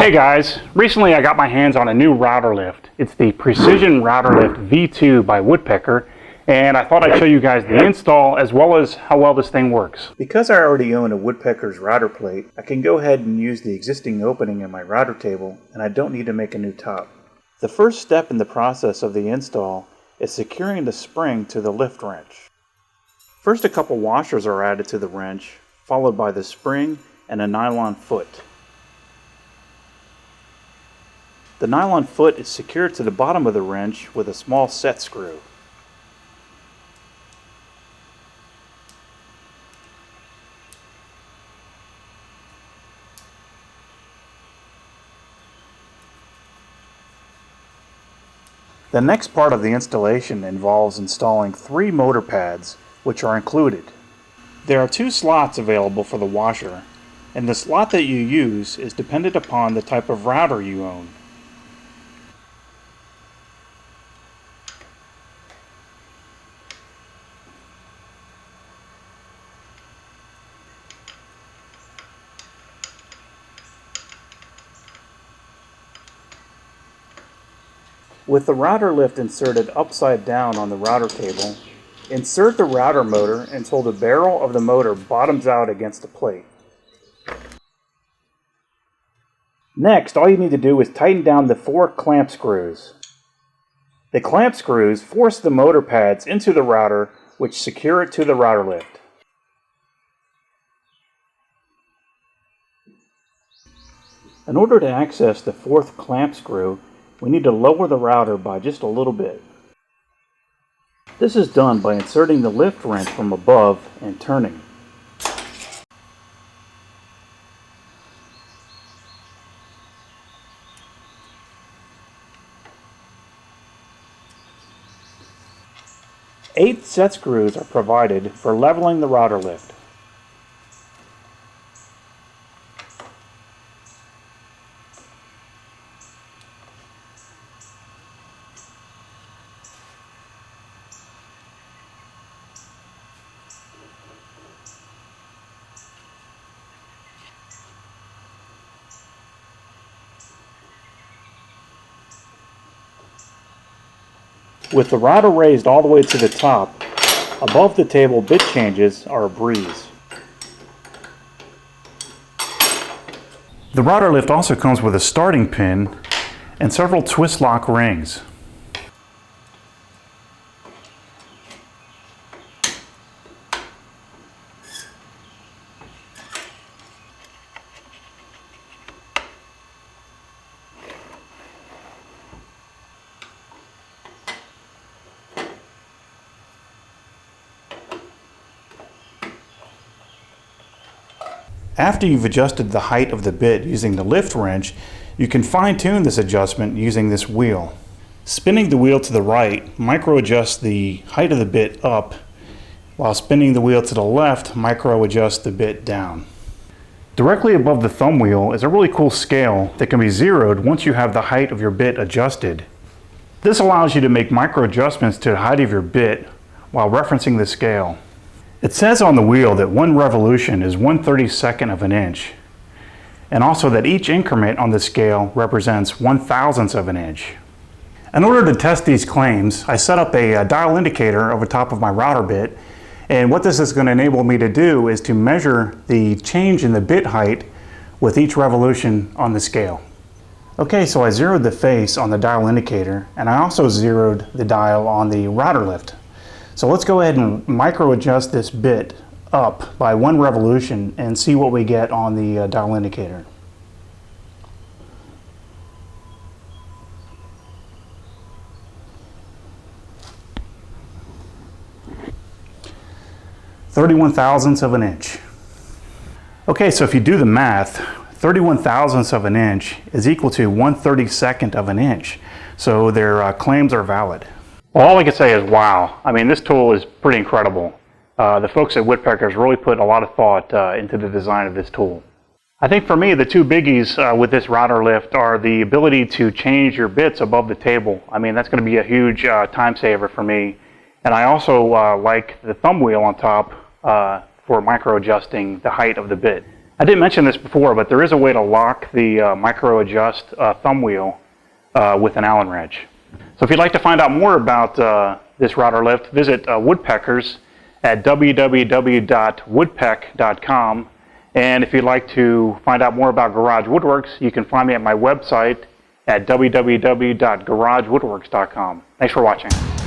Hey guys, recently I got my hands on a new router lift. It's the Precision Router Lift V2 by Woodpecker, and I thought I'd show you guys the install as well as how well this thing works. Because I already own a Woodpecker's router plate, I can go ahead and use the existing opening in my router table, and I don't need to make a new top. The first step in the process of the install is securing the spring to the lift wrench. First, a couple washers are added to the wrench, followed by the spring and a nylon foot. The nylon foot is secured to the bottom of the wrench with a small set screw. The next part of the installation involves installing 3 motor pads, which are included. There are 2 slots available for the washer, and the slot that you use is dependent upon the type of router you own. With the router lift inserted upside down on the router table, insert the router motor until the barrel of the motor bottoms out against the plate. Next, all you need to do is tighten down the 4 clamp screws. The clamp screws force the motor pads into the router, which secure it to the router lift. In order to access the 4th clamp screw, we need to lower the router by just a little bit. This is done by inserting the lift wrench from above and turning. Eight set screws are provided for leveling the router lift. With the router raised all the way to the top, above the table bit changes are a breeze. The router lift also comes with a starting pin and several twist lock rings. After you've adjusted the height of the bit using the lift wrench, you can fine-tune this adjustment using this wheel. Spinning the wheel to the right micro-adjusts the height of the bit up, while spinning the wheel to the left micro-adjusts the bit down. Directly above the thumb wheel is a really cool scale that can be zeroed once you have the height of your bit adjusted. This allows you to make micro-adjustments to the height of your bit while referencing the scale. It says on the wheel that 1 revolution is 1/32 of an inch, and also that each increment on the scale represents 1/1000th of an inch. In order to test these claims, I set up a dial indicator over top of my router bit, and what this is going to enable me to do is to measure the change in the bit height with each revolution on the scale. Okay, so I zeroed the face on the dial indicator, and I also zeroed the dial on the router lift. So let's go ahead and micro adjust this bit up by 1 revolution and see what we get on the dial indicator. (31 thousandths of an inch). Okay, so if you do the math, 31 thousandths of an inch is equal to 1/32 of an inch. So their claims are valid. Well, all I can say is wow. I mean, this tool is pretty incredible. The folks at Woodpeckers really put a lot of thought into the design of this tool. I think for me, the 2 biggies with this router lift are the ability to change your bits above the table. I mean, that's going to be a huge time saver for me. And I also like the thumb wheel on top for micro adjusting the height of the bit. I didn't mention this before, but there is a way to lock the micro adjust thumb wheel with an Allen wrench. So if you'd like to find out more about this router lift, visit Woodpeckers at www.woodpeck.com. And if you'd like to find out more about Garage Woodworks, you can find me at my website at www.garagewoodworks.com. Thanks for watching.